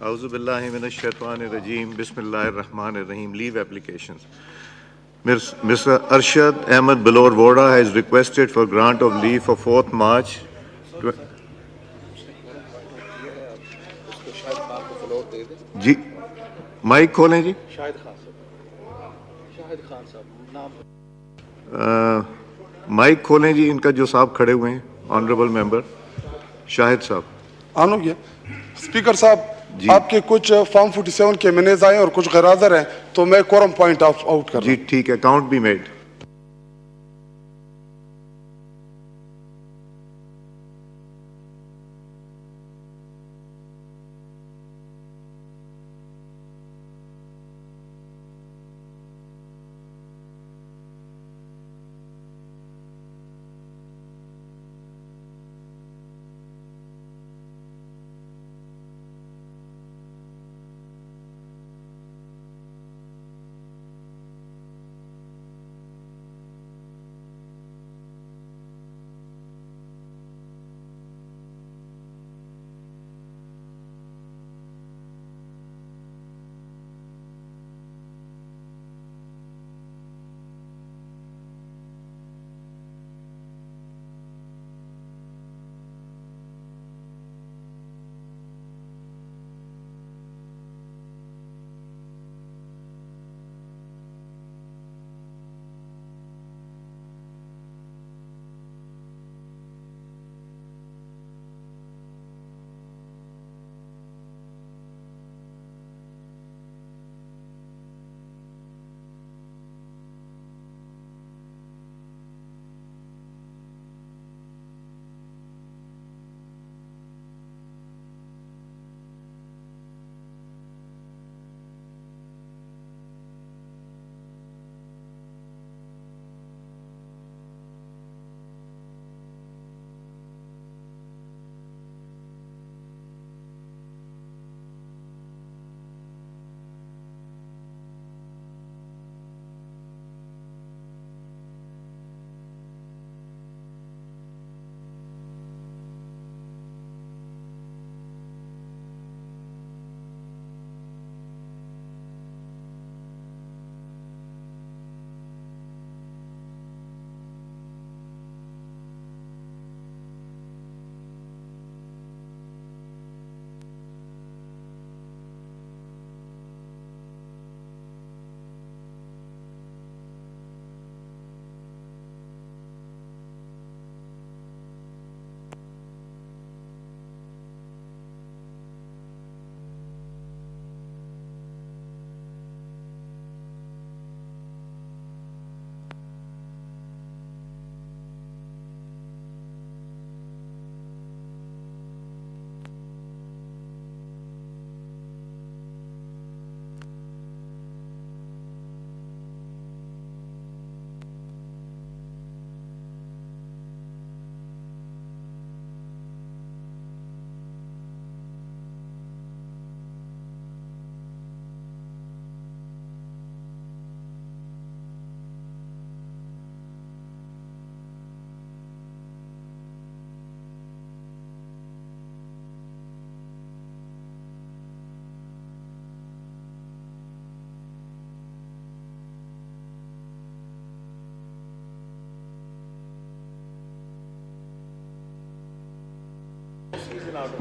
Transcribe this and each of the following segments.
Auzu billahi minash shaitanir rajim. Bismillahir-Rahmanir-Rahim. Leave applications. Mr. Arshad Ahmed Bilor Voda has requested for grant of leave for 4th March. जी mic खोलें जी। Mic खोलें जी इनका, जो साहब खड़े हुए हैं ऑनरेबल मेंबर शाहिद साहब। ऑन हो गया। स्पीकर साहब, आपके कुछ फॉर्म 47 के मिनट्स आए और कुछ गैरहाजिर हैं, तो मैं कोरम पॉइंट आउट कर रहा हूं। जी ठीक है, काउंट भी मेड।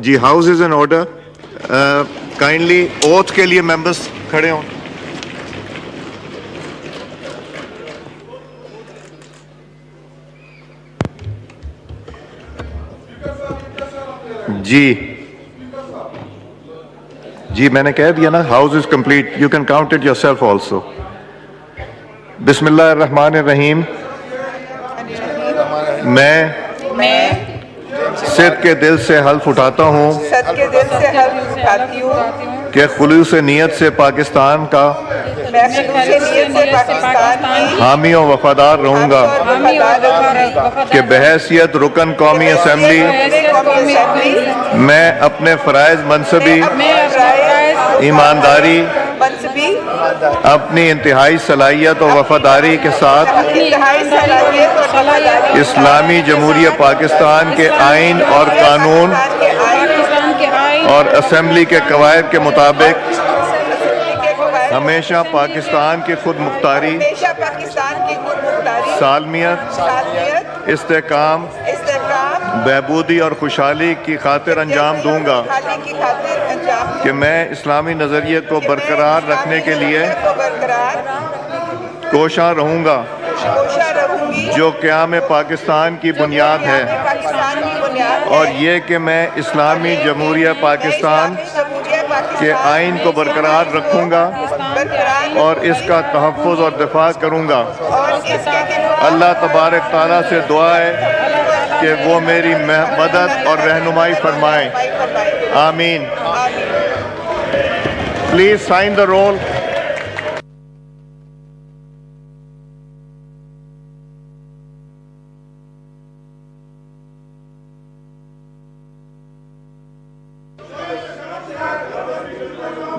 जी house is in order. Kindly oath के लिए मेंबर्स खड़े हों। जी मैंने कह दिया ना, house is complete, you can count it yourself also. बिस्मिल्लाहिर्रहमानिर्रहीम। मैं सिद्ध के दिल से हल्फ उठाता हूँ कि खुलूस नीयत से पाकिस्तान का हामी और वफादार रहूँगा, कि बहैसियत रुकन कौमी असम्बली मैं अपने फ़राइज़ मनसबी ईमानदारी अपनी इंतहाई सलाहियत और वफादारी के साथ इस्लामी जमहूरियत पाकिस्तान के आइन और कानून और असेंबली के कवायद के मुताबिक हमेशा पाकिस्तान की खुद मुख्तारी, सालमियत, इस्तेकाम, बहबूदी और खुशहाली की खातिर अंजाम दूंगा कि मैं इस्लामी नज़रिए को बरकरार रखने के लिए कोशा रहूंगा जो क़याम पाकिस्तान की बुनियाद है, और ये कि मैं इस्लामी जमहूरिया पाकिस्तान के आइन को बरकरार रखूंगा और इसका तहफ़्फ़ुज़ और दिफा करूंगा। अल्लाह तबारक ताला से दुआ है कि वो मेरी मदद और रहनुमाई फरमाएं। आमीन। Please sign the roll.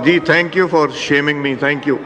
जी, thank you for shaming me. Thank you.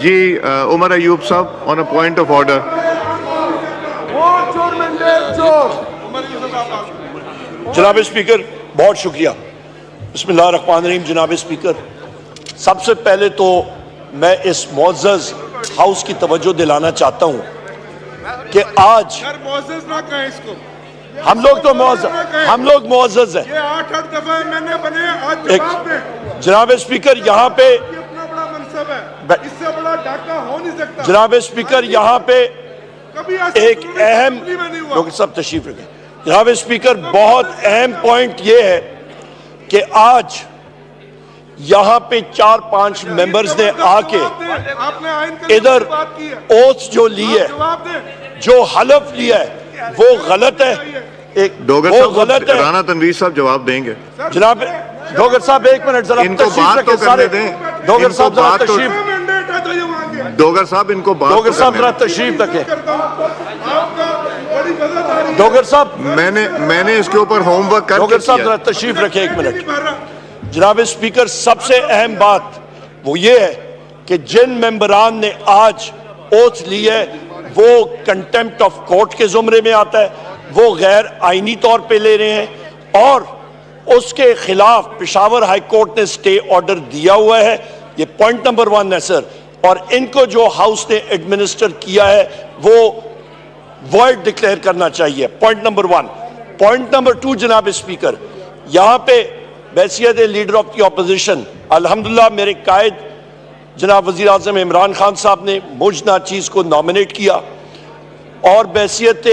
जी, उमर अयूब साहब on a point of order. जनाब स्पीकर, बहुत शुक्रिया। बिस्मिल्लाहिर्रहमानिर्रहीम। जनाब स्पीकर, सबसे पहले तो मैं इस मुअज़्ज़ज़ हाउस की तवज्जो दिलाना चाहता हूँ कि आज ना कहें इसको, हम लोग मुअज़्ज़ज़ हैं। ये 8 दफा मैंने बने, आज जवाब दें। जनाब स्पीकर, यहाँ पे अपना बड़ा मनसब है, इससे बड़ा डाका हो नहीं सकता। जनाब स्पीकर, यहाँ पे कभी ऐसा एक अहम लोग सब तशरीफ रखें। जनाब स्पीकर, बहुत अहम पॉइंट ये है कि आज यहाँ पे 4-5 मेंबर्स ने आके इधर ओथ जो ली है, जो हलफ लिया है, वो गलत है। एक वो गलत है। राना तनवीर साहब जवाब देंगे। जनाब डोगर साहब, एक मिनट जरा तशरीफ रखें सारे। डोगर साहब जरा तशरीफ, डोगर साहब इनको बात डोगर साहब जरा तशरीफ रखें। डोगर साहब, मैंने इसके ऊपर होमवर्क करके डोगर साहब जरा तशरीफ रखें एक मिनट। जनाब स्पीकर, सबसे अहम बात वो ये है कि जिन मेंबरान ने आज ओथ ली है वो कंटेम्प्ट ऑफ कोर्ट के जुमरे में आता है, वो गैर आईनी तौर पे ले रहे हैं और उसके खिलाफ पेशावर हाई कोर्ट ने स्टे ऑर्डर दिया हुआ है। ये पॉइंट नंबर 1 है सर। और इनको जो हाउस ने एडमिनिस्टर किया है वो वॉइड डिक्लेयर करना चाहिए। Point number 1। पॉइंट नंबर 2 जनाब स्पीकर, यहाँ पे बैसियत लीडर ऑफ द ऑपोजिशन अल्हम्दुलिल्लाह मेरे कायद जनाब वज़ीर आज़म इमरान खान साहब ने मुझ नाचीज़ को नॉमिनेट किया और बैसियत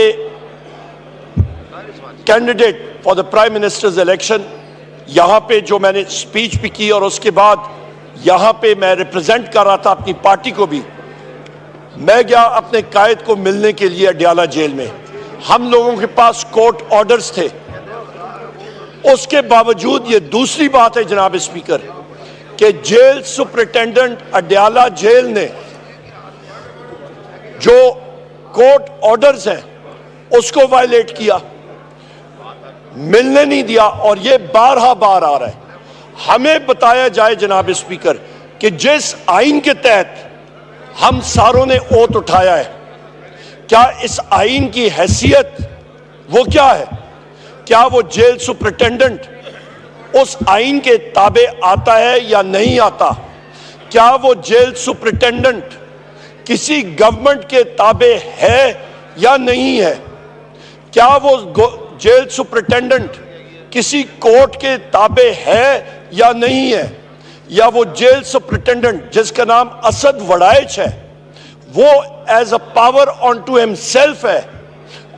candidate for the prime minister's election. यहाँ पे जो मैंने स्पीच भी की और उसके बाद यहाँ पे मैं रिप्रेजेंट कर रहा था अपनी पार्टी को भी। मैं गया अपने कायद को मिलने के लिए अडयाला जेल में। हम लोगों के पास कोर्ट ऑर्डर्स थे, उसके बावजूद ये दूसरी बात है जनाब स्पीकर कि जेल सुपरिटेंडेंट अडयाला जेल ने जो कोर्ट ऑर्डर्स हैं उसको वायलेट किया, मिलने नहीं दिया, और ये बारहा बार आ रहा है। हमें बताया जाए जनाब स्पीकर कि जिस आइन के तहत हम सारों ने ओथ उठाया है, क्या इस आइन की हैसियत वो क्या है? क्या वो जेल सुपरिटेंडेंट उस आइन के ताबे आता है या नहीं आता? क्या वो जेल सुपरिटेंडेंट किसी गवर्नमेंट के ताबे है या नहीं है? क्या वो जेल सुपरिटेंडेंट किसी कोर्ट के ताबे है या नहीं है? या वो जेल सुपरिटेंडेंट जिसका नाम असद वड़ाइच है वो as a power on to himself है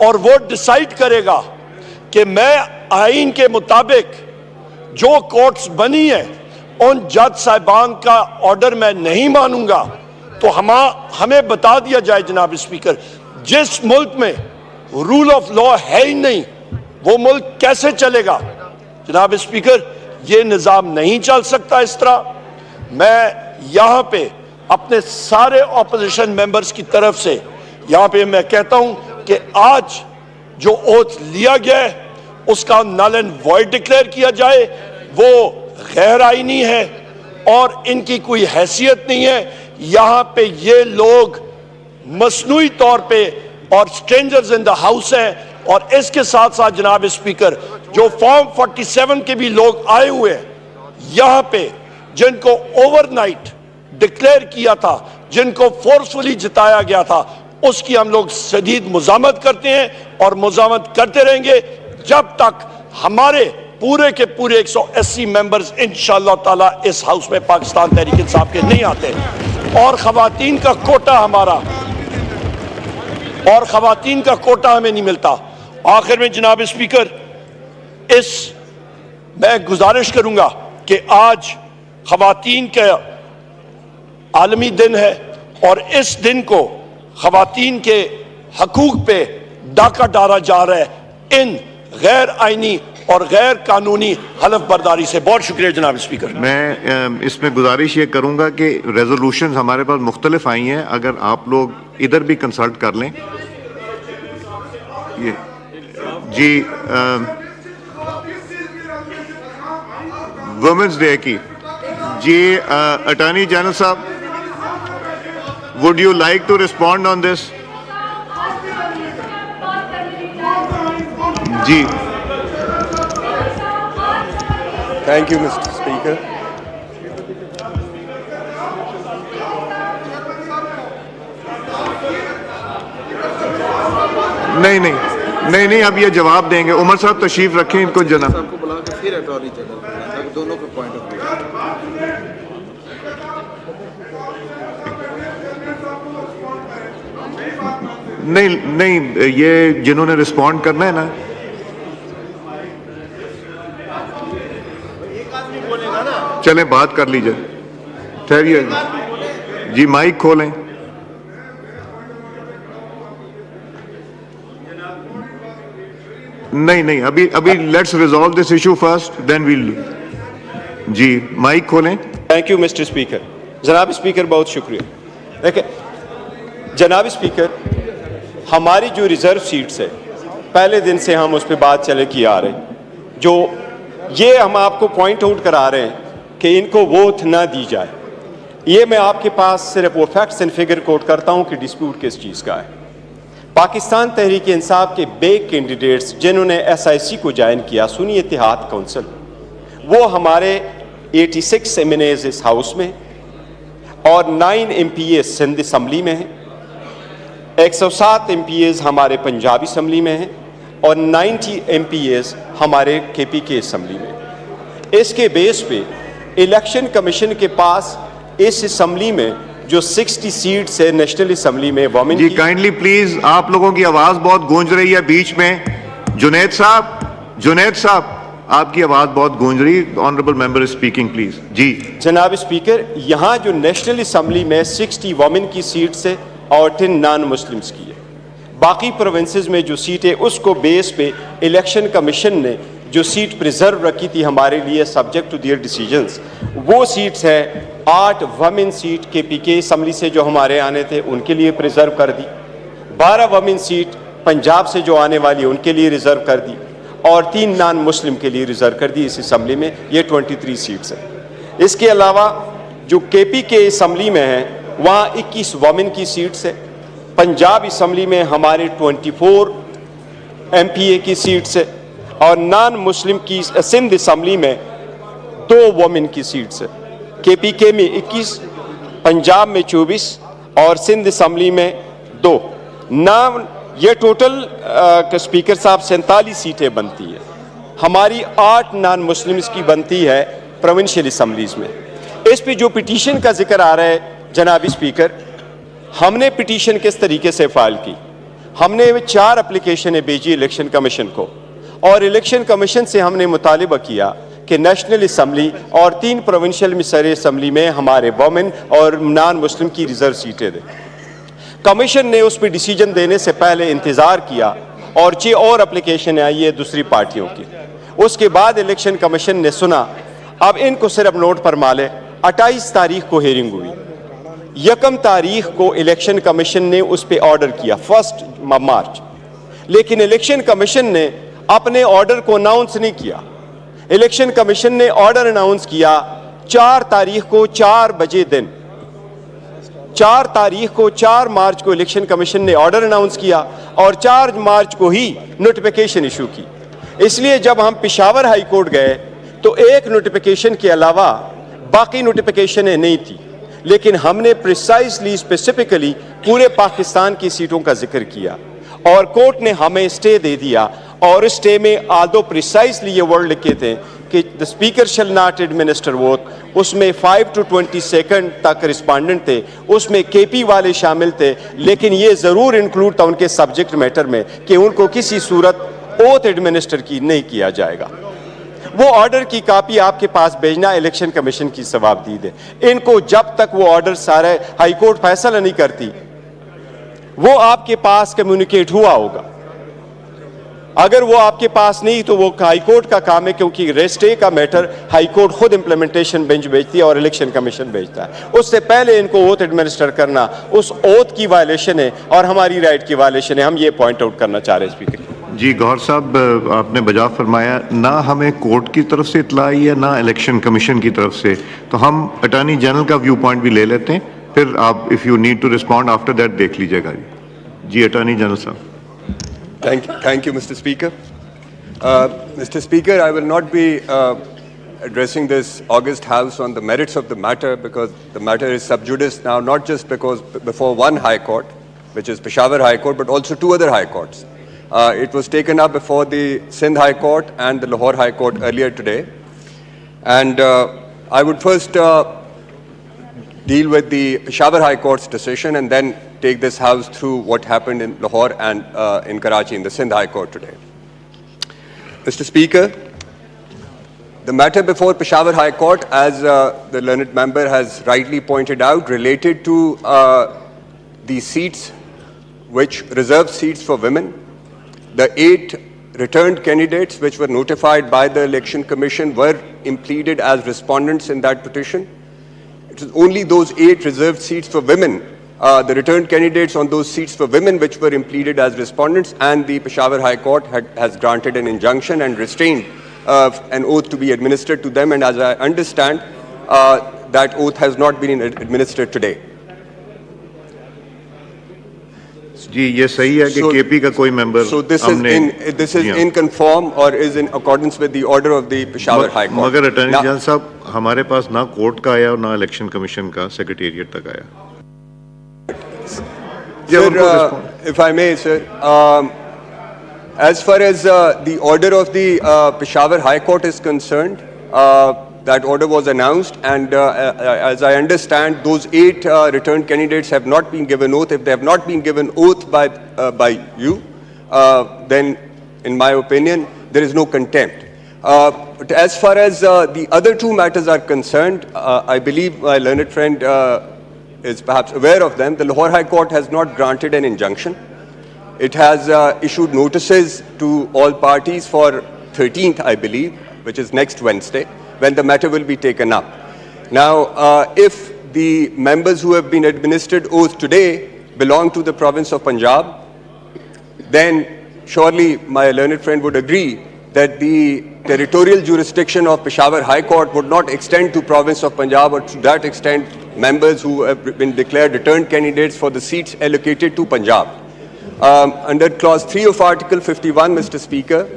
और वो डिसाइड करेगा कि मैं आइन के मुताबिक जो कोर्ट्स बनी है उन जज साहिबान का ऑर्डर मैं नहीं मानूंगा? तो हमें बता दिया जाए जनाब स्पीकर, जिस मुल्क में रूल ऑफ लॉ है ही नहीं वो मुल्क कैसे चलेगा? जनाब स्पीकर, ये निज़ाम नहीं चल सकता इस तरह। मैं यहाँ पे अपने सारे ऑपोजिशन मेंबर्स की तरफ से यहाँ पे मैं कहता हूँ कि आज जो ओथ लिया गया है उसका नल एंड वॉइड डिक्लेयर किया जाए। वो गैर आईनी है और इनकी कोई हैसियत नहीं है। यहाँ पे ये लोग मसनूई तौर पे और स्ट्रेंजर्स इन द हाउस हैं। और इसके साथ साथ जनाब स्पीकर, जो फॉर्म 47 के भी लोग आए हुए हैं यहाँ पे, जिनको ओवरनाइट डिक्लेयर किया था, जिनको फोर्सफुली जिताया गया था, उसकी हम लोग शदीद मुजामत करते हैं और मुजामत करते रहेंगे जब तक हमारे पूरे के पूरे 180 मेंबर्स इंशाअल्लाह ताला इस हाउस में पाकिस्तान तहरीक इंसाफ के नहीं आते। और खवातीन का कोटा हमें नहीं मिलता। आखिर में जनाब स्पीकर, मैं गुजारिश करूंगा कि आज खवातीन का आलमी दिन है और इस दिन को खवातीन के हकूक पे डाका डाला जा रहा है इन गैर आईनी और गैर कानूनी हलफ बर्दारी से। बहुत शुक्रिया जनाब स्पीकर। मैं इसमें गुजारिश ये करूंगा कि रेजोल्यूशन हमारे पास मुख्तलिफ आई हैं, अगर आप लोग इधर भी कंसल्ट कर लें। ये जी वुमेन्स डे की जी अटॉर्नी जनरल साहब, would you like to respond on this? जी थैंक यू मिस्टर स्पीकर। नहीं, अब ये जवाब देंगे। उमर साहब तशरीफ रखें, इनको जना सबको बुला के फिर अटॉर्नी जनरल दोनों के पॉइंट ऑफ व्यू। नहीं, ये जिन्होंने रिस्पॉन्ड करना है ना, चले बात कर लीजिए। ठहरिए जी, माइक खोलें। नहीं, अभी let's resolve this issue first, then we'll. जी माइक खोलें। Thank you mister speaker. जनाब स्पीकर, बहुत शुक्रिया। देखिए जनाब स्पीकर, हमारी जो रिजर्व सीट्स है पहले दिन से हम उस पर बात चले की आ रहे, जो ये हम आपको पॉइंट आउट करा रहे हैं कि इनको वोट ना दी जाए। ये मैं आपके पास सिर्फ वो फैक्ट्स एंड फिगर कोट करता हूँ कि डिस्प्यूट किस चीज़ का है। पाकिस्तान तहरीक इंसाफ के बे कैंडिडेट्स जिन्होंने SIC को ज्वाइन किया, सुन्नी इत्तेहाद काउंसिल, वो हमारे 86 MNAs इस हाउस में और 9 MPAs सिंध असम्बली में हैं, 107 MPAs हमारे पंजाब असम्बली में हैं और 90 MPAs हमारे KPK असम्बली में। इसके बेस पे इलेक्शन कमीशन के पास इस असम्बली में जो 60 सीट्स है नेशनल असम्बली में वोमेन जी, काइंडली प्लीज, आप लोगों की आवाज बहुत गूंज रही है बीच में। जुनैद साहब, जुनैद साहब, आपकी आवाज बहुत गूंज रही। Honourable member is speaking, please. जी जनाब स्पीकर, यहाँ जो नेशनल असम्बली में 60 वोमेन की सीट से और 10 नॉन मुस्लिम्स की है। बाकी प्रोविंसेस में जो सीट है उसको बेस पे इलेक्शन कमीशन ने जो सीट प्रिजर्व रखी थी हमारे लिए सब्जेक्ट टू देयर डिसीजंस, वो सीट्स है 8 वमेन सीट KPK असम्बली से जो हमारे आने थे उनके लिए प्रिजर्व कर दी, 12 वमेन सीट पंजाब से जो आने वाली उनके लिए रिजर्व कर दी और 3 नॉन मुस्लिम के लिए रिजर्व कर दी इस असम्बली में। ये 23 सीट्स हैं। इसके अलावा जो KPK असम्बली में है वहाँ 21 वमेन की सीट्स है। पंजाब असम्बली में हमारे 24 MPA की सीट्स है और नॉन मुस्लिम की सिंध असम्बली में 2 वमेन की सीट्स है। KPK में 21, पंजाब में 24 और सिंध असम्बली में 2। नाम ये टोटल स्पीकर साहब 47 सीटें बनती है। हमारी 8 नॉन मुस्लिम्स की बनती है प्रोविंशियल असम्बलीज में। इस पे जो पिटीशन का जिक्र आ रहा है जनाब स्पीकर, हमने पिटीशन किस तरीके से फाइल की? हमने 4 एप्लीकेशन भेजी इलेक्शन कमीशन को और इलेक्शन कमीशन से हमने मुतालिबा किया कि नेशनल असम्बली और 3 प्रोविंशियल मिसरी असम्बली में हमारे वोमेन और नॉन मुस्लिम की रिजर्व सीटें दें। कमीशन ने उस पर डिसीजन देने से पहले इंतज़ार किया और 6 और एप्लीकेशन आई है दूसरी पार्टियों की। उसके बाद इलेक्शन कमीशन ने सुना, अब इनको सिर्फ नोट पर माले। 28 तारीख को हेयरिंग हुई, 1 तारीख को इलेक्शन कमीशन ने उस पर ऑर्डर किया 1 मार्च, लेकिन इलेक्शन कमीशन ने अपने ऑर्डर को अनाउंस नहीं किया। इलेक्शन कमीशन ने ऑर्डर अनाउंस किया 4 तारीख को 4 बजे दिन। 4 तारीख को 4 मार्च को इलेक्शन कमीशन ने ऑर्डर अनाउंस किया और 4 मार्च को ही नोटिफिकेशन इशू की। इसलिए जब हम पेशावर हाई कोर्ट गए तो एक नोटिफिकेशन के अलावा बाकी नोटिफिकेशनें नहीं थी, लेकिन हमने प्रिसाइसली स्पेसिफिकली पूरे पाकिस्तान की सीटों का जिक्र किया और कोर्ट ने हमें स्टे दे दिया। और स्टे में आदो प्रिसाइसली ये वर्ड लिखे थे कि the speaker shall not administer vote. उसमें 5 to 22 तक रिस्पॉन्डेंट थे, उसमें KP वाले शामिल थे, लेकिन ये ज़रूर इंक्लूड था उनके सब्जेक्ट मैटर में कि उनको किसी सूरत ओथ एडमिनिस्टर की नहीं किया जाएगा। वो ऑर्डर की कॉपी आपके पास भेजना इलेक्शन कमीशन की सवाबदीद है। इनको जब तक वो ऑर्डर सारे हाई कोर्ट फैसला नहीं करती वो आपके पास कम्युनिकेट हुआ होगा। अगर वो आपके पास नहीं तो वो हाई कोर्ट का काम है, क्योंकि रेस्टे का मैटर हाई कोर्ट खुद इंप्लीमेंटेशन बेंच भेजती है और इलेक्शन कमीशन भेजता है। उससे पहले इनको ओथ एडमिनिस्टर करना उस ओथ की वायलेशन है और हमारी राइट की वायलेशन है। हम ये पॉइंट आउट करना चाह रहे हैं स्पीकर जी। गौहर साहब, आपने बजा फरमाया, ना हमें कोर्ट की तरफ से इतला आई है ना इलेक्शन कमीशन की तरफ से, तो हम अटॉर्नी जनरल का व्यू पॉइंट भी ले लेते हैं, फिर आप if you need to respond after that देख लीजिएगा। जी अटॉर्नी जनरल साहब। Thank you, Mr. Speaker. Mr. Speaker, I will not be addressing this august House on the merits of the matter because the matter is sub judice now, not just because before one High Court, which is Peshawar High Court, but also 2 other High Courts. It was taken up before the Sindh High Court and the Lahore High Court earlier today. And I would first deal with the Peshawar High Court's decision and then take this House through what happened in Lahore and in Karachi in the Sindh High Court today. Mr. Speaker, the matter before Peshawar High Court, as the learned member has rightly pointed out, related to the seats, which reserved seats for women. The 8 returned candidates which were notified by the Election Commission were impleaded as respondents in that petition. It was only those 8 reserved seats for women, the returned candidates on those seats for women which were impleaded as respondents, and the Peshawar High Court has granted an injunction and restrained an oath to be administered to them, and as I understand, that oath has not been administered today. जी ये सही है कि KP का कोई member So this is in conform or is in accordance with the order of the Peshawar High Court. मगर attorney general साहब, हमारे पास ना कोर्ट का आया और ना इलेक्शन कमीशन का सेक्रेटेरिएट तक आया। Sir, if I may, sir, as far as the order of the Peshawar High Court is concerned, that order was announced, and as I understand, those 8 returned candidates have not been given oath. If they have not been given oath by you, then, in my opinion, there is no contempt. But as far as the other two matters are concerned, I believe my learned friend is perhaps aware of them. The Lahore High Court has not granted an injunction. It has issued notices to all parties for 13th, I believe, which is next Wednesday, when the matter will be taken up. Now, if the members who have been administered oath today belong to the province of Punjab, then surely my learned friend would agree that the territorial jurisdiction of Peshawar High Court would not extend to province of Punjab, or to that extent members who have been declared returned candidates for the seats allocated to Punjab. Under clause 3 of Article 51, Mr. Speaker,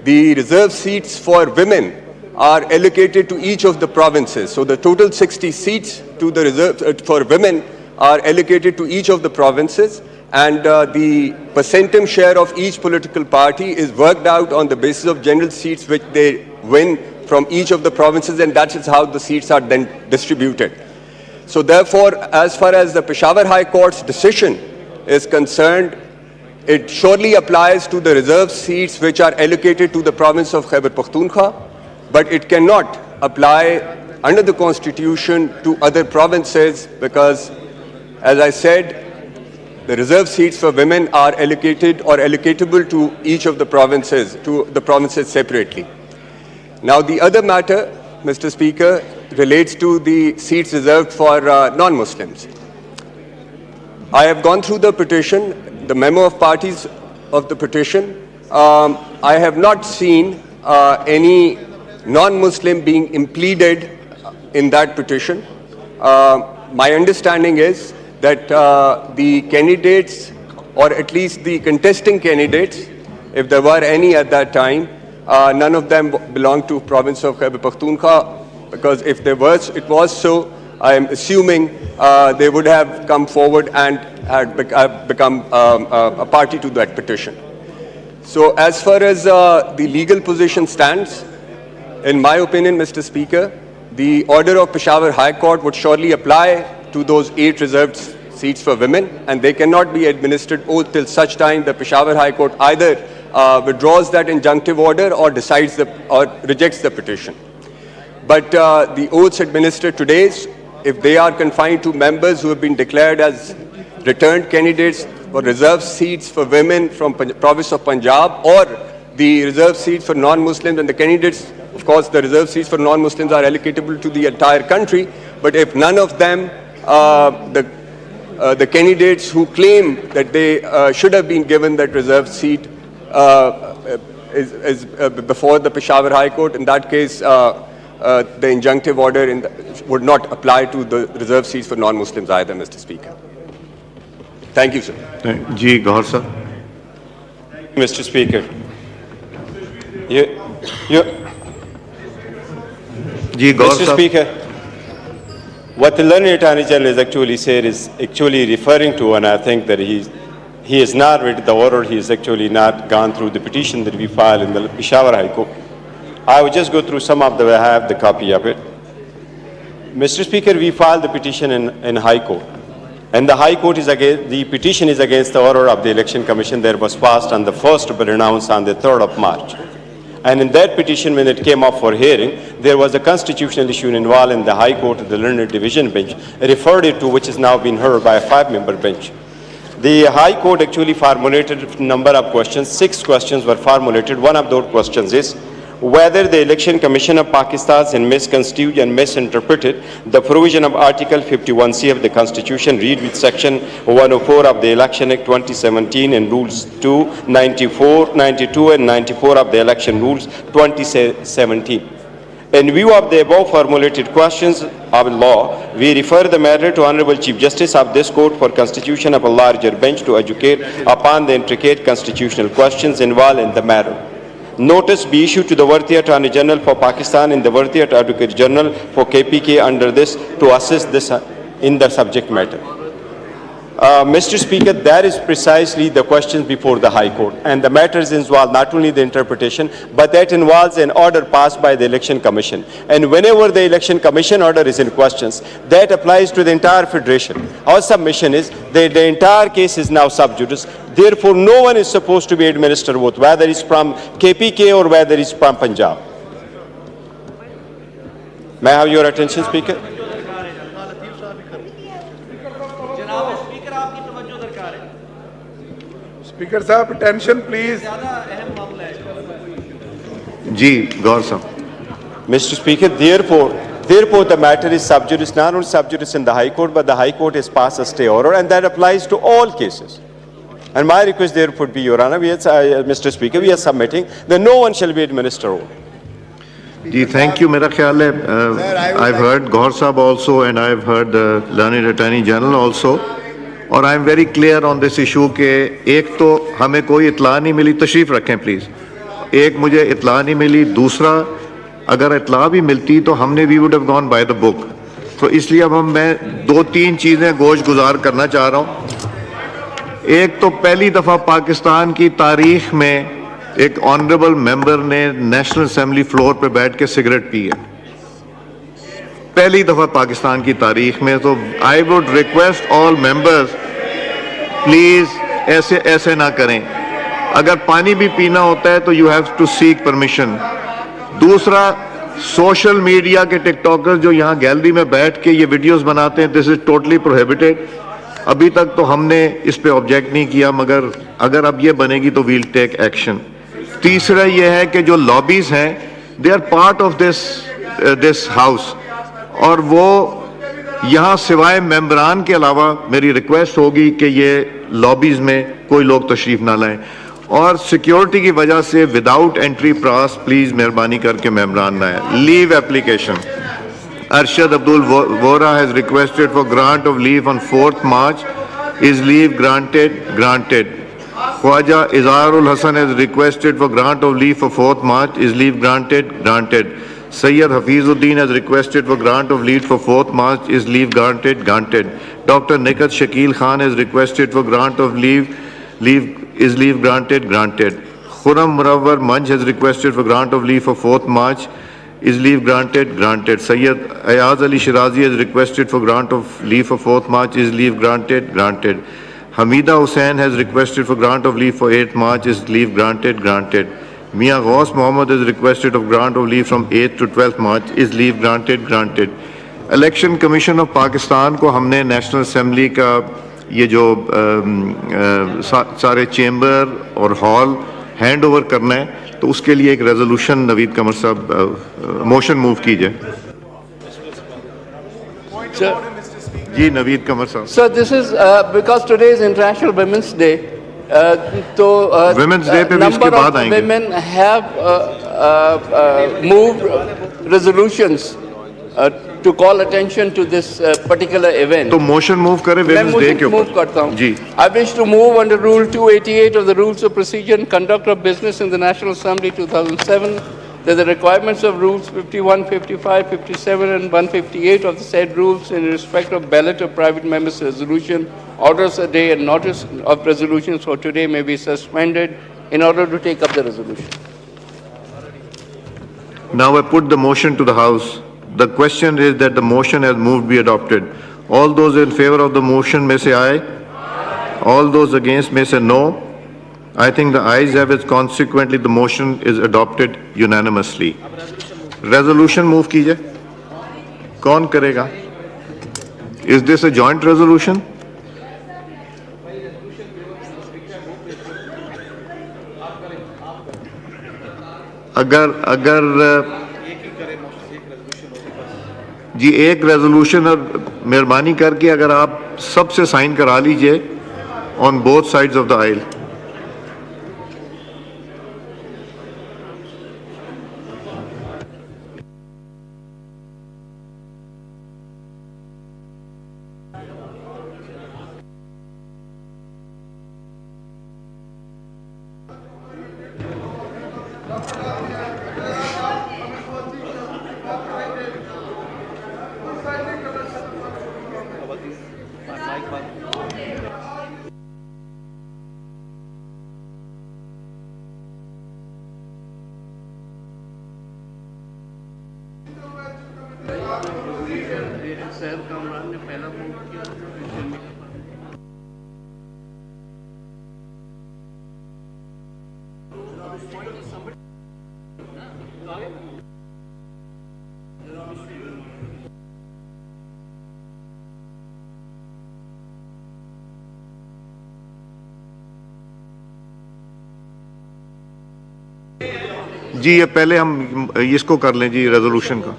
the reserve seats for women are allocated to each of the provinces. So the total 60 seats to the reserve for women are allocated to each of the provinces, and the percentage share of each political party is worked out on the basis of general seats which they win from each of the provinces, and that is how the seats are then distributed. So therefore, as far as the Peshawar High Court's decision is concerned, it surely applies to the reserve seats which are allocated to the province of Khyber Pakhtunkhwa, but it cannot apply under the constitution to other provinces because, as I said, the reserve seats for women are allocated or allocatable to each of the provinces, separately. Now, the other matter, Mr. Speaker, relates to the seats reserved for non-Muslims. I have gone through the petition, the memo of parties of the petition. I have not seen any non-Muslim being impleaded in that petition. My understanding is that the candidates, or at least the contesting candidates, if there were any at that time, none of them belonged to province of Khyber Pakhtunkhwa, because if it was so, I am assuming they would have come forward and had become a party to that petition. So as far as the legal position stands, in my opinion, Mr. Speaker, the order of Peshawar High Court would surely apply to those 8 reserved seats for women, and they cannot be administered oath till such time the Peshawar High Court either withdraws that injunctive order or decides or rejects the petition. But the oaths administered today, if they are confined to members who have been declared as returned candidates for reserved seats for women from province of Punjab, or the reserved seats for non-Muslims, and the candidates, of course, the reserved seats for non-Muslims are allocatable to the entire country, but if none of them, the candidates who claim that they should have been given that reserved seat is before the Peshawar High Court, in that case, the injunctive order would not apply to the reserved seats for non-Muslims either, Mr. Speaker. Thank you, sir. Ji, Gaur sir. Mr. Speaker, Mr. Speaker, what the learned Attorney General is actually said is actually referring to, and I think that he has not read the order, he has actually not gone through the petition that we filed in the Peshawar High Court. I will just go through some of I have the copy of it. Mr. Speaker, we filed the petition in High Court, and the High Court the petition is against the order of the Election Commission that was passed on the 1st to be announced on the 3rd of March. And in that petition, when it came up for hearing, there was a constitutional issue involved in the High Court, the Learned Division bench, referred it to, which is now being heard by a 5-member bench. The High Court actually formulated a number of questions. 6 questions were formulated. One of those questions is whether the Election Commission of Pakistan has misconstrued and misinterpreted the provision of Article 51C of the Constitution, read with Section 104 of the Election Act 2017 and Rules 2, 94, 92 and 94 of the Election Rules 2017. In view of the above formulated questions of law, we refer the matter to Honorable Chief Justice of this Court for constitution of a larger bench to educate upon the intricate constitutional questions involved in the matter. Notice be issued to the Worthy Attorney General for Pakistan and the Worthy Advocate General for KPK under this to assist this in the subject matter. Mr. Speaker, that is precisely the questions before the High Court. And the matters involve not only the interpretation, but that involves an order passed by the Election Commission. And whenever the Election Commission order is in questions, that applies to the entire Federation. Our submission is that the entire case is now sub judice. Therefore, no one is supposed to be administered oath, whether it's from KPK or whether it's from Punjab. May I have your attention, Speaker? Speaker साहब attention please जी गौर साहब. Mr. Speaker, therefore the matter is sub judice, not only sub judice in the High Court, but the High Court has passed a stay order, and that applies to all cases. And my request therefore would be, Your Honor, Mr. Speaker, we are submitting that no one shall be administered oath. जी thank you. मेरा ख्याल है I've heard गौर साहब also and I've heard the learned Attorney General also. और I am very clear on this issue के एक तो हमें कोई इतला नहीं मिली. तशरीफ रखें प्लीज़. एक मुझे इतला नहीं मिली. दूसरा अगर इतला भी मिलती तो हमने we would have gone by the book. तो इसलिए अब मैं 2-3 चीज़ें गोश गुजार करना चाह रहा हूँ. एक तो पहली दफ़ा पाकिस्तान की तारीख में एक ऑनरेबल मेंबर ने नेशनल असेंबली फ्लोर पे बैठ के सिगरेट पी है. पहली दफ़ा पाकिस्तान की तारीख में. तो I would request all members please ऐसे ना करें. अगर पानी भी पीना होता है तो you have to seek permission. दूसरा, सोशल मीडिया के टिकटॉकर्स जो यहाँ गैलरी में बैठ के ये वीडियोस बनाते हैं, दिस इज टोटली प्रोहिबिटेड. अभी तक तो हमने इस पे ऑब्जेक्ट नहीं किया, मगर अगर अब ये बनेगी तो वील टेक एक्शन. तीसरा ये है कि जो लॉबीज हैं they are part of this house, और वो यहाँ सिवाय मेंबरान के अलावा मेरी रिक्वेस्ट होगी कि ये लॉबीज में कोई लोग तशरीफ ना लाएं. और सिक्योरिटी की वजह से विदाउट एंट्री पास प्लीज मेहरबानी करके मेंबरान ना आए. Leave application. Arshad Abdul Vora has requested for grant of leave on 4th March. Is leave granted? Granted. Khwaja Izharul Hassan has requested for grant of leave for 4th March. Is leave granted? Granted. Sayyid Hafizuddin has requested for grant of leave for 4th March. Is leave granted? Granted. Dr. Nikat Shakil Khan has requested for grant of leave. Is leave granted? Granted. Khurram Murawwar Manj has requested for grant of leave for 4th March. Is leave granted? Granted. Sayyid Ayaz Ali Shirazi has requested for grant of leave for 4th March. Is leave granted? Granted. Hamida Hussain has requested for grant of leave for 8th March. Is leave granted? Granted. Mia Ghaus Mohammed has requested of grant of leave from 8th to 12th March. Is leave granted? Granted. Election Commission of Pakistan को हमने national assembly का ये जो सारे chamber और hall hand over करना है, तो उसके लिए एक रेजोल्यूशन नवीद कमर साहब मोशन मूव कीजिए. जी नवीद कमर साहब. Sir, this is because today is International Women's Day. तो Women's Day पे भी इसके बाद आएंगे. Women have moved resolutions to call attention to this particular event. तो मोशन मूव करें Women's Day के ऊपर. मूव करता हूँ. जी. I wish to move under Rule 288 of the Rules of Procedure and Conduct of Business in the National Assembly 2007 that the requirements of Rules 51, 55, 57 and 158 of the said rules in respect of ballot of private members' resolution, orders a day and notice of resolutions for today may be suspended in order to take up the resolution. Now I put the motion to the House. The question is that the motion has moved be adopted. All those in favor of the motion may say aye. All those against may say no. I think the ayes have it. Consequently, the motion is adopted unanimously. Resolution move कीजिए. कौन करेगा? Is this a joint resolution? अगर जी एक resolution, और मेहरबानी करके अगर आप सबसे साइन करा लीजिए on both sides of the aisle. Syed Kamran ने पहला मूव किया। जी ये पहले हम इसको कर लें जी, रेजोल्यूशन का।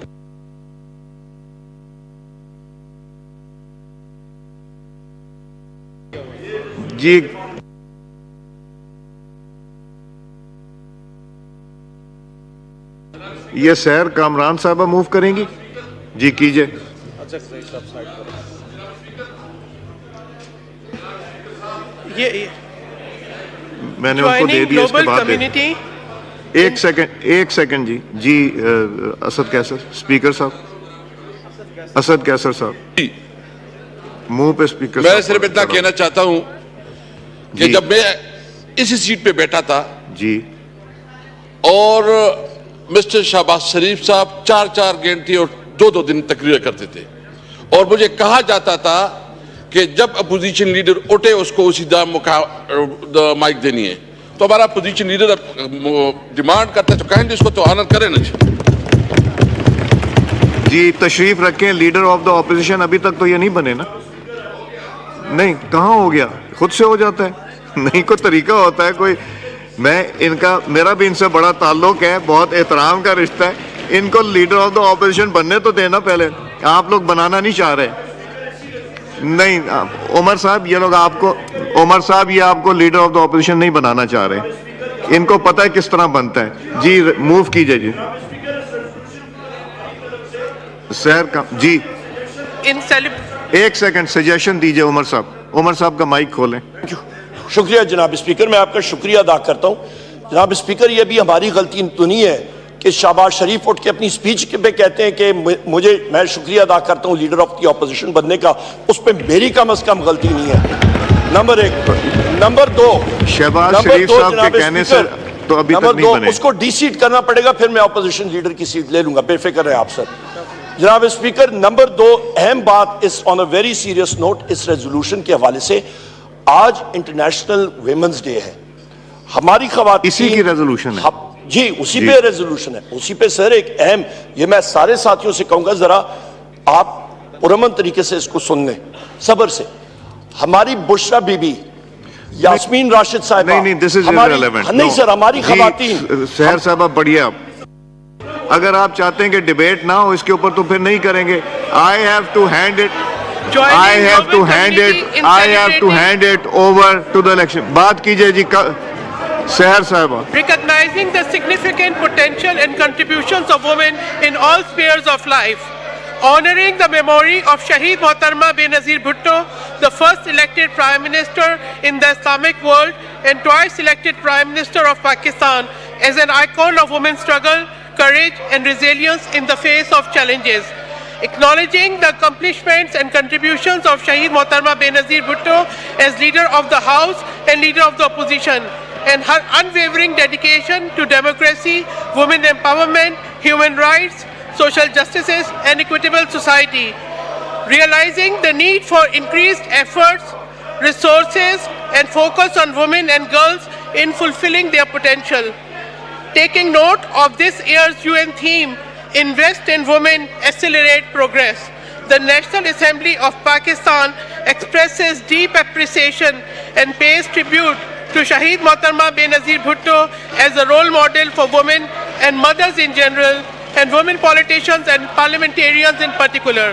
जी ये सैर कामरान साहबा मूव करेंगी जी, कीजिए। ये मैंने उनको दे दिया, इसके बाद कम्युनिटी। एक सेकंड जी। जी असद कैसर, स्पीकर साहब, असद कैसर साहब, मुंह पे स्पीकर। मैं सिर्फ इतना कहना चाहता हूं कि जब मैं इसी सीट पे बैठा था जी, और मिस्टर शहबाज शरीफ साहब 4-4 घंटे और 2-2 दिन तकरीर करते थे, और मुझे कहा जाता था कि जब अपोजिशन लीडर उठे उसको उसी माइक देनी है, तो हमारा अपोजिशन लीडर डिमांड करता है तो कहेंगे इसको तो ऑनर करें ना जी। तशरीफ रखें, लीडर ऑफ द ऑपोजिशन। अभी तक तो ये नहीं बने ना। नहीं, कहाँ हो गया, खुद से हो जाता है। नहीं, कोई तरीका होता है कोई। मेरा भी इनसे बड़ा ताल्लुक है, बहुत एहतराम का रिश्ता है। इनको लीडर ऑफ द ऑपोजिशन बनने तो देना पहले। आप लोग बनाना नहीं चाह रहे। नहीं उमर साहब, ये लोग आपको, उमर साहब ये आपको लीडर ऑफ द ऑपोजिशन नहीं बनाना चाह रहे। इनको पता है किस तरह बनता है जी। मूव कीजिए जी, सैर का जी। एक सेकंड सजेशन दीजिए उमर साहब। उमर साहब का माइक खोलें। शुक्रिया जनाब स्पीकर, मैं आपका शुक्रिया अदा करता हूं। जनाब स्पीकर, यह भी हमारी गलती तो नहीं है कि शहबाज शरीफ उठ के अपनी स्पीच पे कहते हैं कि मैं शुक्रिया अदा करता हूं लीडर ऑफ द ऑपोजिशन बनने का। उस पर मेरी कम अज कम गलती नहीं है, नंबर 1। नंबर 2, शहबाज शरीफ साहब के कहने से तो अभी तक नहीं बने। उसको डीसीट करना पड़ेगा, फिर मैं ऑपोजिशन लीडर की सीट ले लूंगा, बेफिक्र रहे आप सर। जनाब स्पीकर, नंबर 2 अहम बात इस on a very serious note, इस रेजोल्यूशन के हवाले से आज इंटरनेशनल वुमेन्स डे है। हमारी खवातीन, इसी की रेजोल्यूशन है जी, उसी पे रेजोल्यूशन है, उसी पे सर एक अहम, ये मैं सारे साथियों से कहूंगा जरा आप पुरअमन तरीके से इसको सुन लें, सब्र से। हमारी बुशरा बीबी, यास्मीन राशिद साहिबा, नहीं, दिस इज इररिलेवेंट। नहीं सर, हमारी खवातीन। सहर साहब बढ़िए, आप अगर आप चाहते हैं कि डिबेट ना हो इसके ऊपर तो फिर नहीं करेंगे। I have to hand it over to the election. बात कीजिए जी सहर साहबा। Recognizing the significant potential and contributions of women in all spheres of life, honoring the memory of Shaheed Mohattarma Benazir Bhutto, the first elected Prime Minister in the Islamic world and twice elected Prime Minister of Pakistan, as an icon of women's struggle, courage and resilience in the face of challenges. Acknowledging the accomplishments and contributions of Shaheed Mohattarma Benazir Bhutto as leader of the House and leader of the opposition, and her unwavering dedication to democracy, women empowerment, human rights, social justices, and equitable society. Realizing the need for increased efforts, resources, and focus on women and girls in fulfilling their potential. Taking note of this year's UN theme, Invest in Women, Accelerate Progress, the National Assembly of Pakistan expresses deep appreciation and pays tribute to Shaheed Mohattarma Benazir Bhutto as a role model for women and mothers in general, and women politicians and parliamentarians in particular.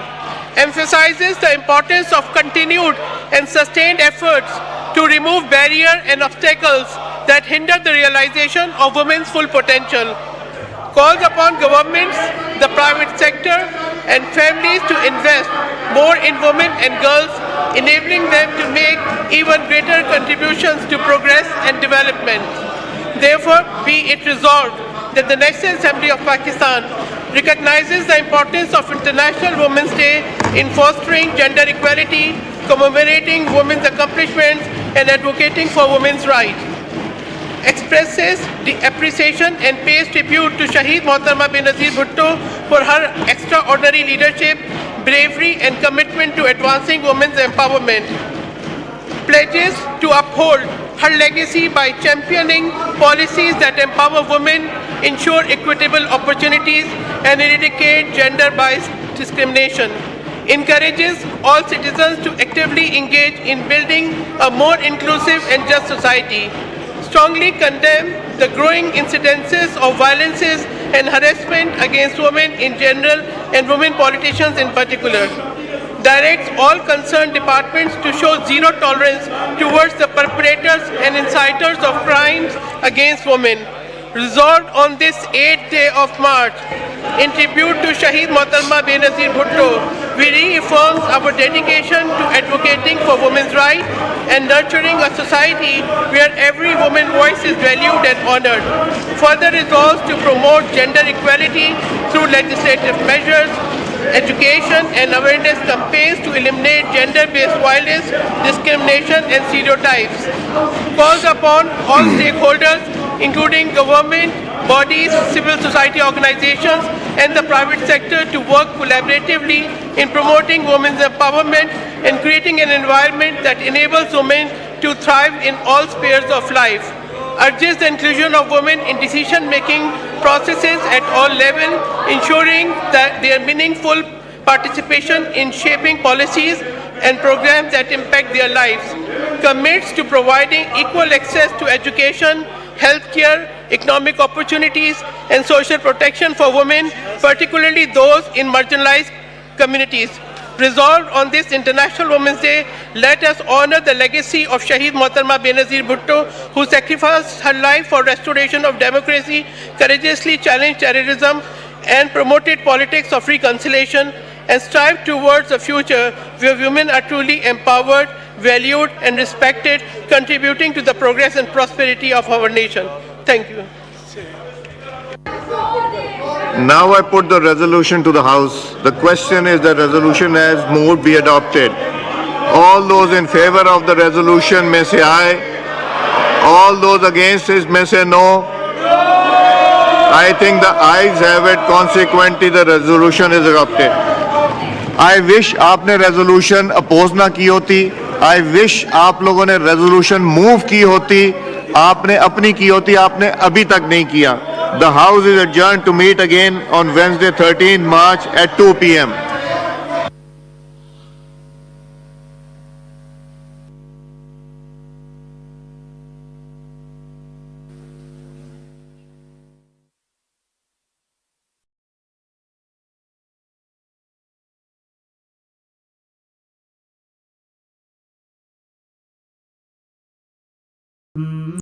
Emphasizes the importance of continued and sustained efforts to remove barriers and obstacles that hinder the realization of women's full potential. Calls upon governments, the private sector, and families to invest more in women and girls, enabling them to make even greater contributions to progress and development. Therefore, be it resolved that the National Assembly of Pakistan recognizes the importance of International Women's Day in fostering gender equality, commemorating women's accomplishments, and advocating for women's rights. Expresses the appreciation and pays tribute to Shaheed Mohattarma Benazir Bhutto for her extraordinary leadership, bravery and commitment to advancing women's empowerment. Pledges to uphold her legacy by championing policies that empower women, ensure equitable opportunities, and eradicate gender-based discrimination. Encourages all citizens to actively engage in building a more inclusive and just society. Strongly condemn the growing incidences of violences and harassment against women in general and women politicians in particular. Directs all concerned departments to show zero tolerance towards the perpetrators and inciters of crimes against women. Resolved on this 8th day of March, in tribute to Shaheed Mohtarma Benazir Bhutto, we reaffirm our dedication to advocating for women's rights and nurturing a society where every woman's voice is valued and honored. Further resolves to promote gender equality through legislative measures, education and awareness campaigns to eliminate gender-based violence, discrimination and stereotypes. Calls upon all stakeholders, including government, bodies, civil society organizations and the private sector to work collaboratively in promoting women's empowerment and creating an environment that enables women to thrive in all spheres of life. Urges the inclusion of women in decision-making processes at all levels, ensuring that their meaningful participation in shaping policies and programs that impact their lives. Commits to providing equal access to education, healthcare, economic opportunities, and social protection for women, particularly those in marginalized communities. Resolved on this International Women's Day, let us honor the legacy of Shaheed Mohtarma Benazir Bhutto, who sacrificed her life for restoration of democracy, courageously challenged terrorism, and promoted politics of reconciliation, and strive towards a future where women are truly empowered, valued, and respected, contributing to the progress and prosperity of our nation. Thank you. Now I put the resolution to the House. The question is the resolution as moved be adopted. All those in favor of the resolution may say aye. All those against it may say no. I think the ayes have it. Consequently, the resolution is adopted. I wish आपने resolution oppose ना की होती. I wish आप लोगों ने resolution move की होती. आपने अपनी की होती, आपने अभी तक नहीं किया. The House is adjourned to meet again on Wednesday, 13 March at 2 p.m.